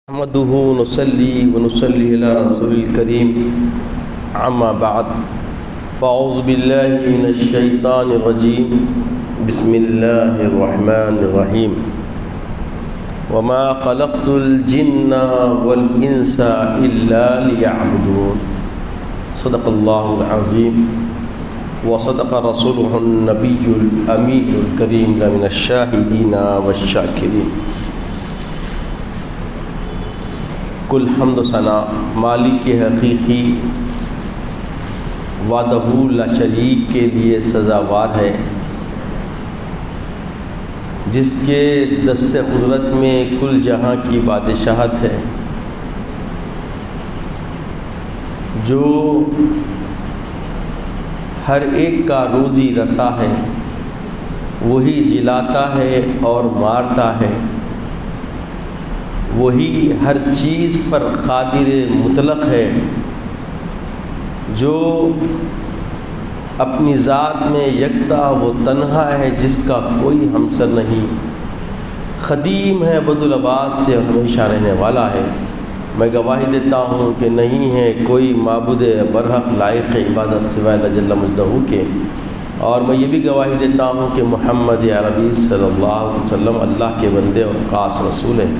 نحمده ونصلي على رسول الكريم اما بعد فاعوذ بالله من الشيطان الرجيم بسم الله الرحمن الرحيم وما خلقت الجن والانس الا ليعبدون صدق الله العظيم وصدق رسوله النبي الامين الكريم من الشاهدين والشاكرين. کل حمد و ثنا مالک حقیقی وحدہ لا شریک کے لیے سزاوار ہے، جس کے دست قدرت میں کل جہاں کی بادشاہت ہے، جو ہر ایک کا روزی رسا ہے، وہی جلاتا ہے اور مارتا ہے، وہی ہر چیز پر قادر مطلق ہے، جو اپنی ذات میں یکتا وہ تنہا ہے، جس کا کوئی ہمسر نہیں، قدیم ہے ابدالآباد سے ہمیشہ رہنے والا ہے۔ میں گواہی دیتا ہوں کہ نہیں ہے کوئی معبود برحق لائق عبادت سوائے اللہ جل مجدہ کے، اور میں یہ بھی گواہی دیتا ہوں کہ محمد عربی صلی اللہ علیہ وسلم اللہ کے بندے اور خاص رسول ہیں۔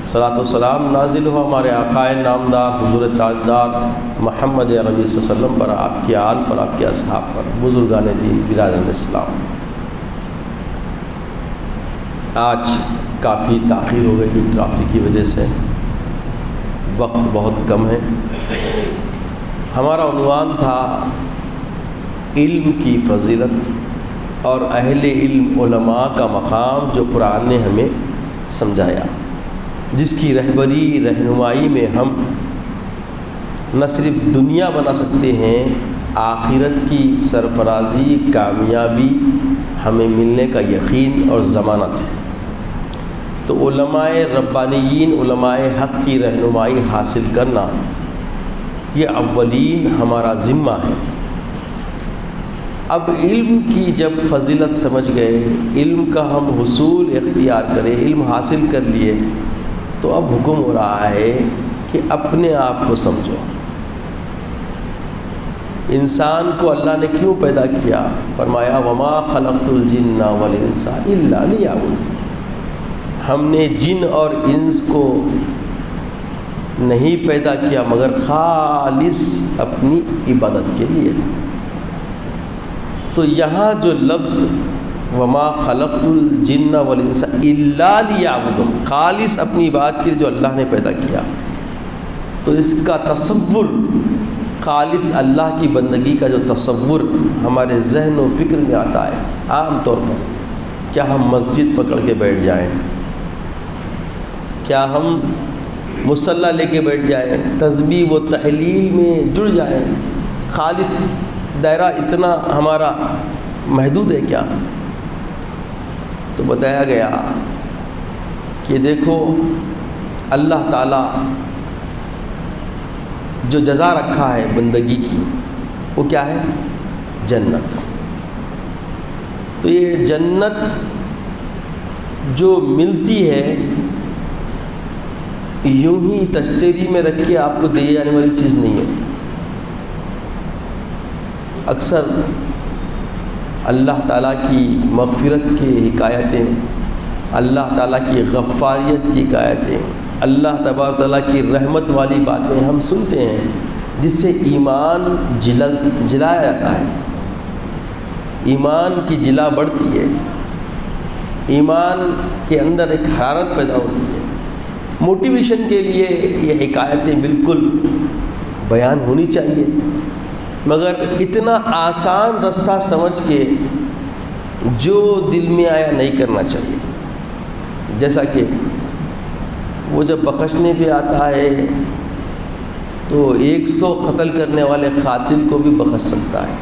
صلاۃ و سلام نازل ہو ہمارے آقائے نامدار حضور تاجدار محمد عربی صلی اللہ علیہ وسلم پر، آپ کے آل پر، آپ کے اصحاب پر، بزرگان دین برادران اسلام۔ آج کافی تاخیر ہو گئی ٹریفک کی وجہ سے، وقت بہت کم ہے۔ ہمارا عنوان تھا علم کی فضیلت اور اہل علم علماء کا مقام، جو قرآن نے ہمیں سمجھایا، جس کی رہنمائی میں ہم نہ صرف دنیا بنا سکتے ہیں، آخرت کی سرفرازی کامیابی ہمیں ملنے کا یقین اور ضمانت ہے۔ تو علماء ربانیین، علماء حق کی رہنمائی حاصل کرنا یہ اولین ہمارا ذمہ ہے۔ اب علم کی جب فضیلت سمجھ گئے، علم کا ہم حصول اختیار کرے، علم حاصل کر لیے، تو اب حکم ہو رہا ہے کہ اپنے آپ کو سمجھو۔ انسان کو اللہ نے کیوں پیدا کیا؟ فرمایا وما خلقت الجن والانس الا لیعبدون۔ ہم نے جن اور انس کو نہیں پیدا کیا مگر خالص اپنی عبادت کے لیے۔ تو یہاں جو لفظ وما خلقت الجن والانس الا لیعبدون، خالص اپنی عبادت کے لیے جو اللہ نے پیدا کیا، تو اس کا تصور، خالص اللہ کی بندگی کا جو تصور ہمارے ذہن و فکر میں آتا ہے عام طور پر، کیا ہم مسجد پکڑ کے بیٹھ جائیں، کیا ہم مصلی لے کے بیٹھ جائیں، تسبیح و تحلیل میں جڑ جائیں، خالص دائرہ اتنا ہمارا محدود ہے کیا؟ تو بتایا گیا کہ دیکھو اللہ تعالیٰ جو جزا رکھا ہے بندگی کی، وہ کیا ہے؟ جنت۔ تو یہ جنت جو ملتی ہے یوں ہی تشتری میں رکھ کے آپ کو دی جانے والی چیز نہیں ہے۔ اکثر اللہ تعالیٰ کی مغفرت کی حکایتیں، اللہ تعالیٰ کی غفاریت کی حکایتیں، اللہ تبارک تعالیٰ کی رحمت والی باتیں ہم سنتے ہیں، جس سے ایمان جلایا جاتا ہے، ایمان کی جلا بڑھتی ہے، ایمان کے اندر ایک حرارت پیدا ہوتی ہے۔ موٹیویشن کے لیے یہ حکایتیں بالکل بیان ہونی چاہیے، مگر اتنا آسان رستہ سمجھ کے جو دل میں آیا نہیں کرنا چاہیے۔ جیسا کہ وہ جب بخشنے پہ آتا ہے تو 100 قتل کرنے والے قاتل کو بھی بخش سکتا ہے،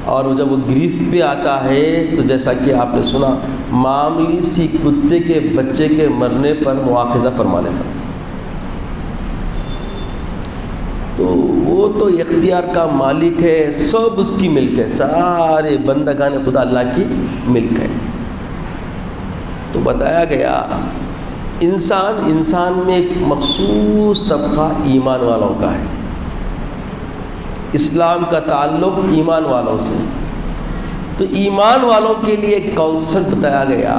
اور جب وہ گرفت پہ آتا ہے تو جیسا کہ آپ نے سنا، معمولی سی کتے کے بچے کے مرنے پر مواخذہ فرما لیتا ہے۔ تو وہ تو اختیار کا مالک ہے، سب اس کی ملک ہے، سارے بندگان خدا اللہ کی ملک ہے۔ تو بتایا گیا انسان میں ایک مخصوص طبقہ ایمان والوں کا ہے. اسلام کا تعلق ایمان والوں سے. تو ایمان والوں کے لیے ایک کانسیپٹ بتایا گیا،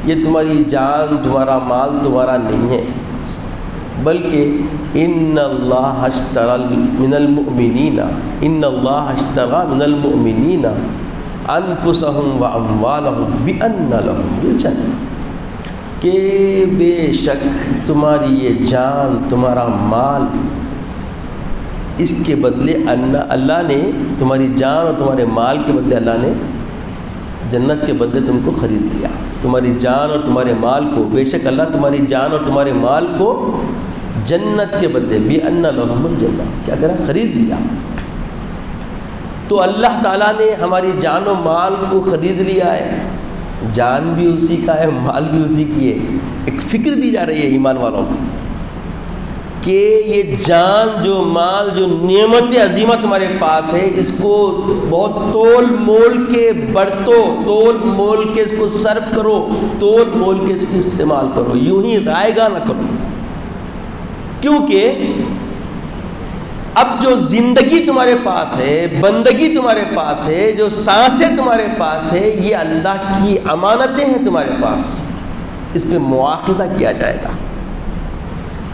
یہ تمہاری جان، تمہارا مال تمہارا نہیں ہے، بلکہ ان اللہ اشترى من المؤمنین انفسهم واموالهم بان لهم الجنہ، کہ بے شک تمہاری یہ جان، تمہارا مال، اس کے بدلے اللہ نے تمہاری جان اور تمہارے مال کے بدلے اللہ نے جنت کے بدلے تم کو خرید لیا. تمہاری جان اور تمہارے مال کو، بے شک اللہ تمہاری جان اور تمہارے مال کو جنت کے بدلے بِأَنَّ لَهُمُ الْجَنَّةَ کیا کرا؟ خرید لیا. تو اللہ تعالیٰ نے ہماری جان و مال کو خرید لیا ہے. جان بھی اسی کا ہے، مال بھی اسی کی ہے. ایک فکر دی جا رہی ہے ایمان والوں کو کہ یہ جان، جو مال، جو نعمت عظیمہ تمہارے پاس ہے، اس کو بہت تول مول کے برتو، تول مول کے اس کو صرف کرو، تول مول کے اس کو استعمال کرو، یوں ہی رائے گا نہ کرو. کیونکہ اب جو زندگی تمہارے پاس ہے، بندگی تمہارے پاس ہے، جو سانسیں تمہارے پاس ہے، یہ اللہ کی امانتیں ہیں تمہارے پاس. اس پہ مواخذہ کیا جائے گا.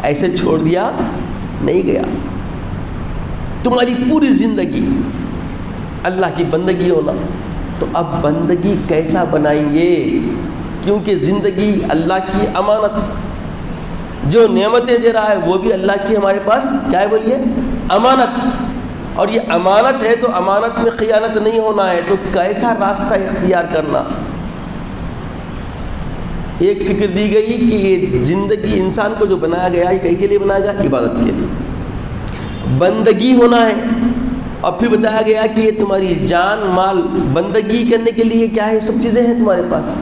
ایسے چھوڑ دیا نہیں گیا. تمہاری پوری زندگی اللہ کی بندگی ہونا. تو اب بندگی کیسا بنائیں گے؟ کیونکہ زندگی اللہ کی امانت، جو نعمتیں دے رہا ہے وہ بھی اللہ کی ہمارے پاس کیا ہے؟ بولیے امانت. اور یہ امانت ہے تو امانت میں خیانت نہیں ہونا ہے. تو کیسا راستہ اختیار کرنا؟ ایک فکر دی گئی کہ یہ زندگی انسان کو جو بنایا گیا ہے کہیں کے لیے بنایا گیا؟ عبادت کے لیے. بندگی ہونا ہے. اور پھر بتایا گیا کہ یہ تمہاری جان، مال، بندگی کرنے کے لیے کیا ہے؟ سب چیزیں ہیں تمہارے پاس.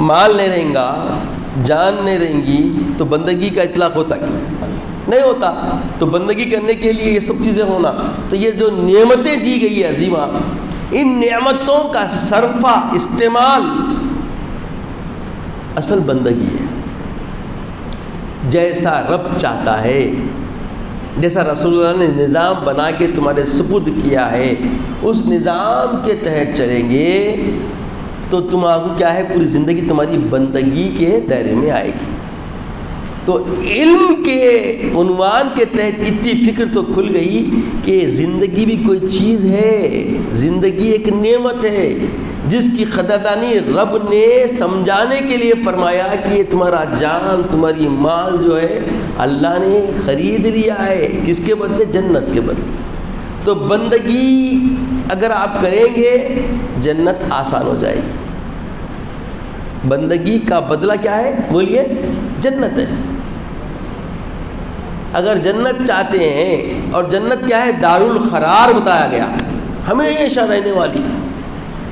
مال نہیں رہیں گا، جان نہیں رہیں گی تو بندگی کا اطلاق ہوتا ہے؟ نہیں ہوتا. تو بندگی کرنے کے لیے یہ سب چیزیں ہونا. تو یہ جو نعمتیں دی گئی ہے عظیمہ، ان نعمتوں کا صرفہ، استعمال اصل بندگی ہے. جیسا رب چاہتا ہے، جیسا رسول اللہ نے نظام بنا کے تمہارے سپرد کیا ہے، اس نظام کے تحت چلیں گے تو تمہارا کیا ہے؟ پوری زندگی تمہاری بندگی کے دائرے میں آئے گی. تو علم کے عنوان کے تحت اتنی فکر تو کھل گئی کہ زندگی بھی کوئی چیز ہے. زندگی ایک نعمت ہے جس کی قدردانی رب نے سمجھانے کے لیے فرمایا کہ یہ تمہارا جان، تمہاری مال جو ہے اللہ نے خرید لیا ہے. کس کے بدلے؟ جنت کے بدلے. تو بندگی اگر آپ کریں گے جنت آسان ہو جائے گی. بندگی کا بدلہ کیا ہے؟ بولیے جنت ہے. اگر جنت چاہتے ہیں، اور جنت کیا ہے؟ دار القرار بتایا گیا، ہمیشہ رہنے والی.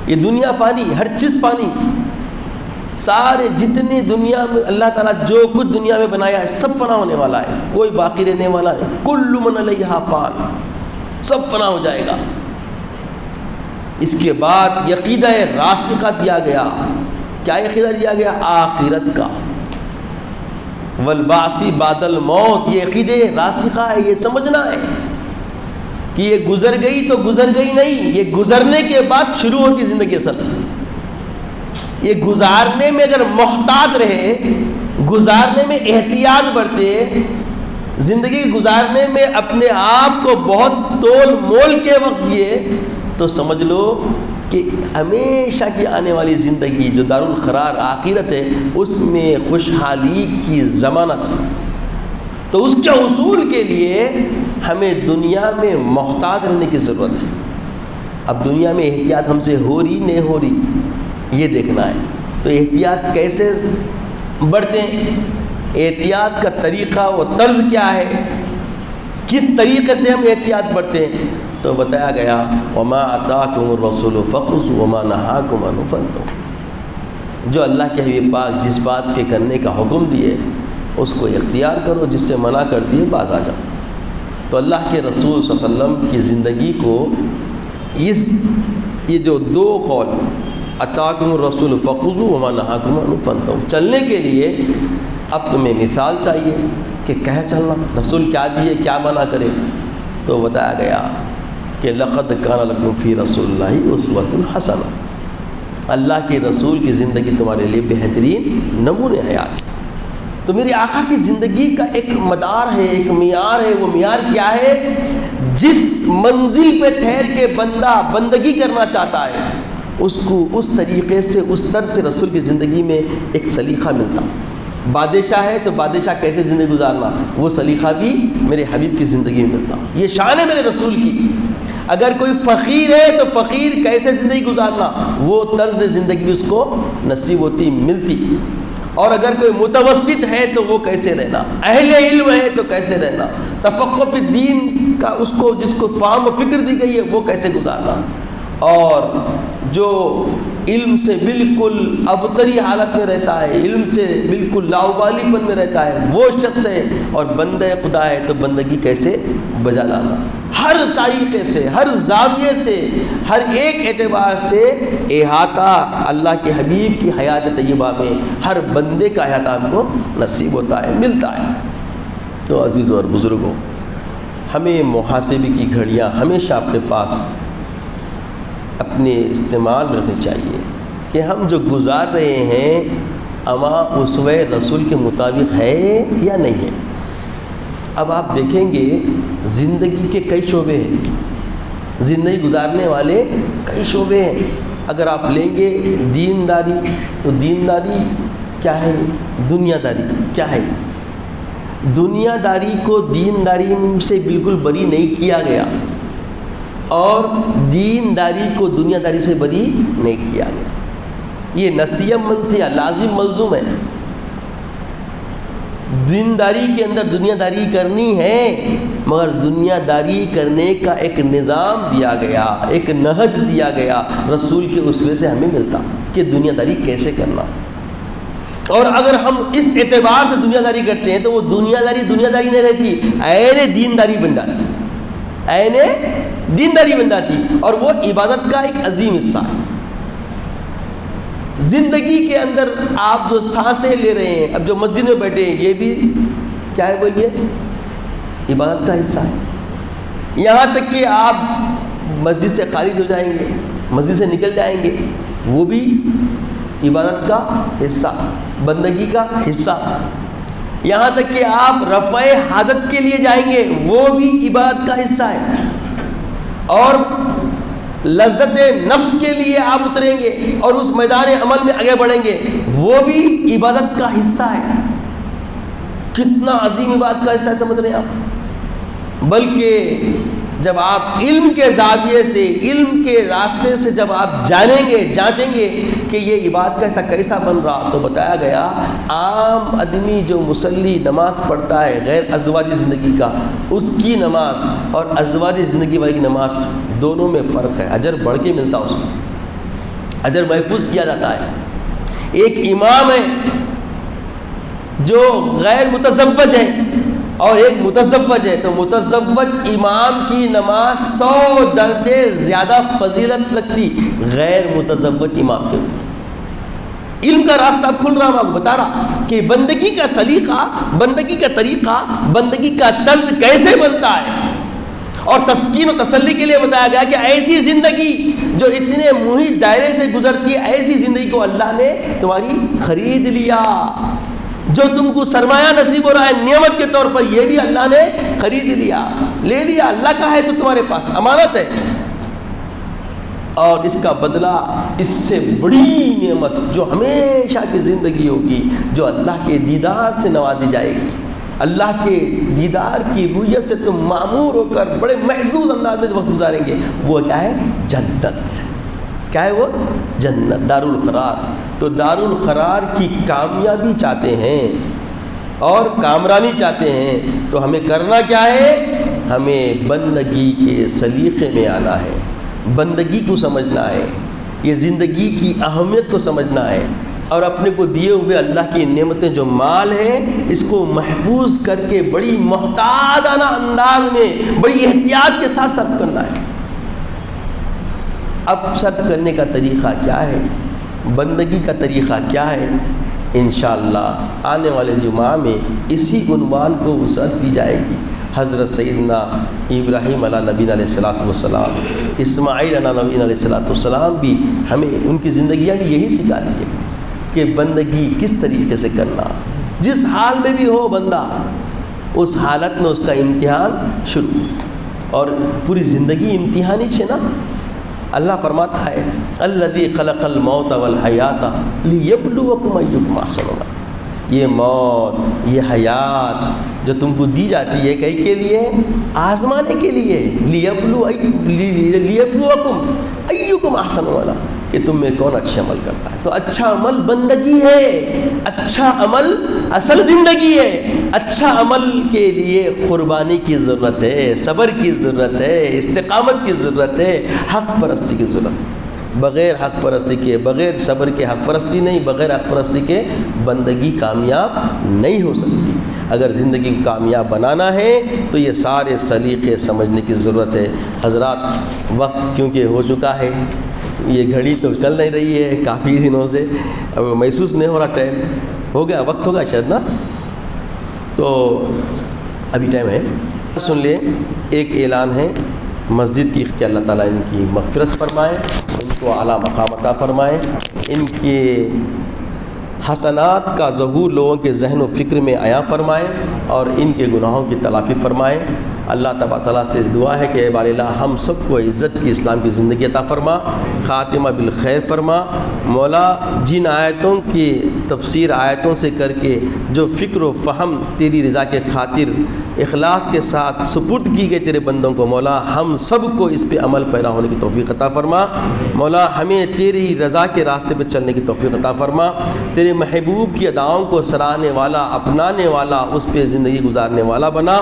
یہ دنیا فانی، ہر چیز فانی. سارے جتنی دنیا میں اللہ تعالیٰ جو کچھ دنیا میں بنایا ہے سب فنا ہونے والا ہے، کوئی باقی رہنے والا نہیں. کل من علیہا فان، سب فنا ہو جائے گا. اس کے بعد عقیدہ راسخہ دیا گیا. کیا عقیدہ دیا گیا؟ آخرت کا. والبعث بعد الموت، یہ عقیدہ راسخہ ہے. یہ سمجھنا ہے کہ یہ گزر گئی تو گزر گئی نہیں، یہ گزرنے کے بعد شروع ہوتی زندگی اصل. یہ گزارنے میں اگر محتاط رہے، گزارنے میں احتیاط برتے، زندگی گزارنے میں اپنے آپ کو بہت تول مول کے وقت دیے، تو سمجھ لو کہ ہمیشہ کی آنے والی زندگی جو دار القرار آخرت ہے، اس میں خوشحالی کی ضمانت ہے. تو اس کے حصول کے لیے ہمیں دنیا میں محتاط رہنے کی ضرورت ہے. اب دنیا میں احتیاط ہم سے ہو رہی نہیں ہو رہی، یہ دیکھنا ہے. تو احتیاط کیسے برتیں؟ احتیاط کا طریقہ و طرز کیا ہے؟ کس طریقے سے ہم احتیاط برتیں؟ تو بتایا گیا وَمَا آتَاكُمُ الرَّسُولُ فَخُذُوهُ وَمَا نَهَاكُمْ عَنْهُ فَانْتَهُوا. جو اللہ کے حبیب پاک جس بات کے کرنے کا حکم دیے اس کو اختیار کرو، جس سے منع کر دیے باز آ جاؤ. تو اللہ کے رسول صلی اللہ علیہ وسلم کی زندگی کو یہ جو دو قول، اتاکم الرسول فخذوا وما نہاکم عنہ فانتہوا، چلنے کے لیے اب تمہیں مثال چاہیے کہ کہہ چلنا، رسول کیا دیے کیا منع کرے، تو بتایا گیا کہ لقد کان لکم فی رسول اللہ اسوۃ حسنہ، اللہ کے رسول کی زندگی تمہارے لیے بہترین نمونہ حیات ہے۔ تو میرے آقا کی زندگی کا ایک مدار ہے، ایک معیار ہے، وہ معیار کیا ہے؟ جس منزل پہ ٹھہر کے بندہ بندگی کرنا چاہتا ہے اس کو اس طریقے سے، اس طرز سے رسول کی زندگی میں ایک سلیقہ ملتا۔ بادشاہ ہے تو بادشاہ کیسے زندگی گزارنا، وہ سلیقہ بھی میرے حبیب کی زندگی میں ملتا۔ یہ شان ہے میرے رسول کی۔ اگر کوئی فقیر ہے تو فقیر کیسے زندگی گزارنا، وہ طرز زندگی بھی اس کو نصیب ہوتی، ملتی۔ اور اگر کوئی متوسط ہے تو وہ کیسے رہنا، اہل علم ہے تو کیسے رہنا، تفقہ فی الدین کا اس کو جس کو فہم و فکر دی گئی ہے وہ کیسے گزارنا، اور جو علم سے بالکل ابتری حالت میں رہتا ہے، علم سے بالکل لاؤبالی پن میں رہتا ہے، وہ شخص ہے۔ اور بندہ خدا ہے تو بندگی کیسے بجا لانا، ہر طریقے سے، ہر زاویے سے، ہر ایک اعتبار سے احاطہ اللہ کے حبیب کی حیات طیبہ میں ہر بندے کا احاطہ ہم کو نصیب ہوتا ہے، ملتا ہے۔ تو عزیزوں اور بزرگوں، ہمیں محاسبے کی گھڑیاں ہمیشہ اپنے پاس اپنے استعمال میں رکھنی چاہیے کہ ہم جو گزار رہے ہیں اما اسوہ رسول کے مطابق ہے یا نہیں ہے۔ اب آپ دیکھیں گے زندگی کے کئی شعبے ہیں، زندگی گزارنے والے کئی شعبے ہیں۔ اگر آپ لیں گے دینداری، تو دینداری کیا ہے؟ دنیا داری کیا ہے؟ دنیا داری کو دینداری سے بالکل بری نہیں کیا گیا، اور دینداری کو دنیا داری سے بری نہیں کیا گیا۔ یہ نسیہ منسیہ لازم ملزوم ہے۔ دینداری کے اندر دنیا داری کرنی ہے، مگر دنیا داری کرنے کا ایک نظام دیا گیا، ایک نہج دیا گیا رسول کے اسوے سے ہمیں ملتا کہ دنیا داری کیسے کرنا۔ اور اگر ہم اس اعتبار سے دنیا داری کرتے ہیں تو وہ دنیا داری نہیں رہتی، عین دینداری بن جاتی، عین دینداری بن جاتی، اور وہ عبادت کا ایک عظیم حصہ ہے۔ زندگی کے اندر آپ جو سانسیں لے رہے ہیں، اب جو مسجد میں بیٹھے ہیں، یہ بھی کیا ہے بولیے؟ عبادت کا حصہ ہے۔ یہاں تک کہ آپ مسجد سے خارج ہو جائیں گے، مسجد سے نکل جائیں گے، وہ بھی عبادت کا حصہ، بندگی کا حصہ۔ یہاں تک کہ آپ رفع حاجت کے لیے جائیں گے، وہ بھی عبادت کا حصہ ہے۔ اور لذت نفس کے لیے آپ اتریں گے اور اس میدان عمل میں آگے بڑھیں گے، وہ بھی عبادت کا حصہ ہے۔ کتنا عظیم عبادت کا حصہ ہے، سمجھ رہے ہیں آپ؟ بلکہ جب آپ علم کے زاویے سے، علم کے راستے سے جب آپ جانیں گے، جانچیں گے کہ یہ عبادت کا حصہ کیسا بن رہا، تو بتایا گیا عام آدمی جو مصلی نماز پڑھتا ہے غیر ازواجی زندگی کا، اس کی نماز اور ازواجی زندگی والی نماز دونوں میں فرق ہے، اجر بڑھ کے ملتا، اس کو اجر محفوظ کیا جاتا ہے۔ ایک امام ہے جو غیر متزوج ہے اور ایک متزوج ہے، تو متزوج امام کی نماز 100 درجے زیادہ فضیلت لگتی غیر متزوج امام کے اوپر۔ علم کا راستہ کھل رہا، میں بتا رہا کہ بندگی کا سلیقہ، بندگی کا طریقہ، بندگی کا طرز کیسے بنتا ہے، اور تسکین و تسلی کے لیے بتایا گیا کہ ایسی زندگی جو اتنے محیط دائرے سے گزرتی ہے، ایسی زندگی کو اللہ نے تمہاری خرید لیا۔ جو تم کو سرمایہ نصیب ہو رہا ہے نعمت کے طور پر، یہ بھی اللہ نے خرید لیا، لے لیا، اللہ کا ہے تو تمہارے پاس امانت ہے۔ اور اس کا بدلہ، اس سے بڑی نعمت جو ہمیشہ کی زندگی ہوگی، جو اللہ کے دیدار سے نوازی جائے گی، اللہ کے دیدار کی رویت سے تم معمور ہو کر بڑے محظوظ انداز میں وقت گزاریں گے، وہ کیا ہے؟ جنت۔ کیا ہے وہ؟ جنت، دار القرار۔ تو دار القرار کی کامیابی چاہتے ہیں اور کامرانی چاہتے ہیں، تو ہمیں کرنا کیا ہے؟ ہمیں بندگی کے سلیقے میں آنا ہے، بندگی کو سمجھنا ہے، یہ زندگی کی اہمیت کو سمجھنا ہے، اور اپنے کو دیے ہوئے اللہ کی نعمتیں جو مال ہے، اس کو محفوظ کر کے بڑی محتاطانہ انداز میں، بڑی احتیاط کے ساتھ صرف کرنا ہے۔ اب صرف کرنے کا طریقہ کیا ہے، بندگی کا طریقہ کیا ہے، انشاءاللہ آنے والے جمعہ میں اسی عنوان کو وسعت دی جائے گی۔ حضرت سیدنا ابراہیم علیہ نبینا علیہ الصلوۃ والسلام، اسماعیل علیہ نبینا علیہ الصلوۃ والسلام بھی ہمیں ان کی زندگیاں بھی یہی سکھاتی ہے کہ بندگی کس طریقے سے کرنا، جس حال میں بھی ہو بندہ اس حالت میں اس کا امتحان شروع، اور پوری زندگی امتحانی ہے نا۔ اللہ فرماتا ہے الذی خلق الموت والحیات لیبلوکم ایکم احسن عملا، یہ موت یہ حیات جو تم کو دی جاتی ہے کئی کے لیے، آزمانے کے لیے، لیبلوکم ایکم احسن عملا، کہ تم میں کون اچھا عمل کرتا ہے۔ تو اچھا عمل بندگی ہے، اچھا عمل اصل زندگی ہے۔ اچھا عمل کے لیے قربانی کی ضرورت ہے، صبر کی ضرورت ہے، استقامت کی ضرورت ہے، حق پرستی کی ضرورت ہے۔ بغیر حق پرستی کے، بغیر صبر کے حق پرستی نہیں، بغیر حق پرستی کے بندگی کامیاب نہیں ہو سکتی۔ اگر زندگی کو کامیاب بنانا ہے تو یہ سارے سلیقے سمجھنے کی ضرورت ہے۔ حضرات وقت کیونکہ ہو چکا ہے، یہ گھڑی تو چل نہیں رہی ہے کافی دنوں سے، اب محسوس نہیں ہو رہا، ٹائم ہو گیا، وقت ہوگا شاید نا، تو ابھی ٹائم ہے۔ سن لیں، ایک اعلان ہے مسجد کی کہ اللہ تعالیٰ ان کی مغفرت فرمائے، ان کو اعلیٰ مقام عطا فرمائے، ان کے حسنات کا ظہور لوگوں کے ذہن و فکر میں عیاں فرمائے، اور ان کے گناہوں کی تلافی فرمائے۔ اللہ تبارک تعالیٰ سے دعا ہے کہ اے بار الہ ہم سب کو عزت کی اسلام کی زندگی عطا فرما، خاتمہ بالخیر فرما۔ مولا جن آیتوں کی تفسیر آیتوں سے کر کے جو فکر و فہم تیری رضا کے خاطر اخلاص کے ساتھ سپرد کی گئی تیرے بندوں کو، مولا ہم سب کو اس پہ عمل پیرا ہونے کی توفیق عطا فرما۔ مولا ہمیں تیری رضا کے راستے پہ چلنے کی توفیق عطا فرما، تیرے محبوب کی اداؤں کو سراہنے والا، اپنانے والا، اس پہ زندگی گزارنے والا بنا۔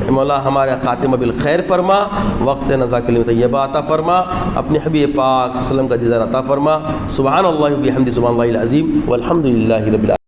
مولا ہمارے خاتمہ بالخیر فرما، وقت نزا کلمہ طیبہ عطا فرما، اپنے حبیب پاک صلی اللہ علیہ وسلم کا دیدار عطا فرما۔ سبحان اللہ و بحمدہ، سبحان اللہ العظیم، والحمد للہ رب العالمین۔